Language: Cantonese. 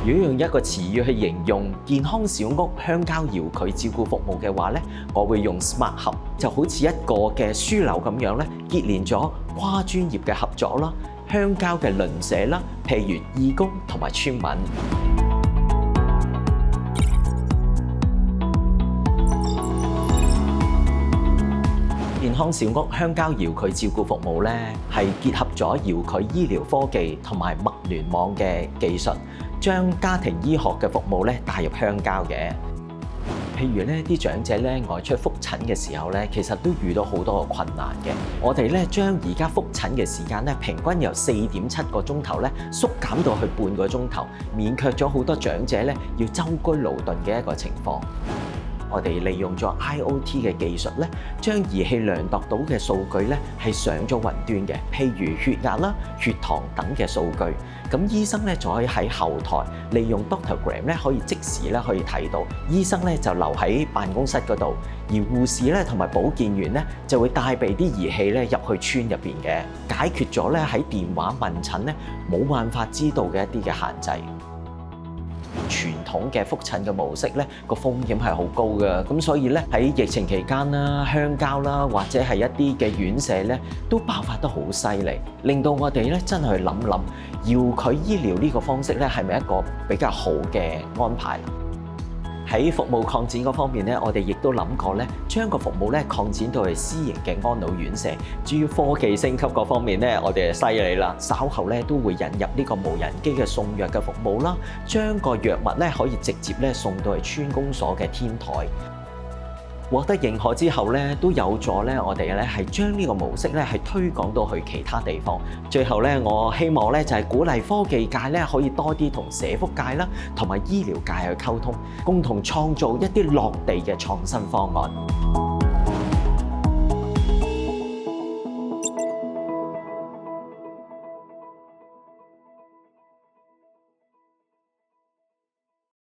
如果用一個詞語去形容健康小屋鄉郊遙距照顧服務嘅話咧，我會用 Smart Hub， 就好似一個嘅樞紐咁樣咧，結連咗跨專業嘅合作啦、鄉郊嘅鄰舍啦，譬如義工同埋村民。健康小屋鄉郊遙距照顧服務咧，係結合咗遙距醫療科技同埋物聯網嘅技術，將家庭醫學嘅服務咧帶入鄉郊嘅。譬如咧，啲長者咧外出覆診嘅時候咧，其實都遇到好多嘅困難嘅。我哋咧將而家覆診嘅時間咧，平均由4.7個鐘頭咧縮減到去半個鐘頭，免卻咗好多長者咧要舟車勞頓嘅一個情況。我哋利用咗 IoT 嘅技術咧，將儀器量度到嘅數據咧係上咗雲端嘅，譬如血壓啦、血糖等嘅數據。咁醫生咧就可以喺後台利用 Doctorgram 咧，可以即時咧可以睇到。醫生咧就留喺辦公室嗰度，而護士咧同埋保健員咧就會帶備啲儀器咧入去村入邊嘅，解決咗咧喺電話問診咧冇辦法知道嘅一啲嘅限制。傳統嘅覆診嘅模式咧，個風險係好高嘅，咁所以咧喺疫情期間啦、鄉郊啦，或者係一啲嘅院舍咧，都爆發得好犀利，令到我哋咧真係去諗諗，遙距醫療呢個方式咧係咪一個比較好嘅安排？喺服務擴展嗰方面咧，我哋亦都諗過咧，將個服務咧擴展到係私營嘅安老院舍。至於科技升級嗰方面咧，我哋就犀利啦。稍後咧都會引入呢個無人機嘅送藥嘅服務啦，將個藥物咧可以直接咧送到去村公所嘅天台。獲得認可之後咧，都有助咧我哋咧係將呢個模式咧係推廣到去其他地方。最後咧，我希望咧就係鼓勵科技界咧可以多啲同社福界啦，同埋醫療界去溝通，共同創造一啲落地嘅創新方案。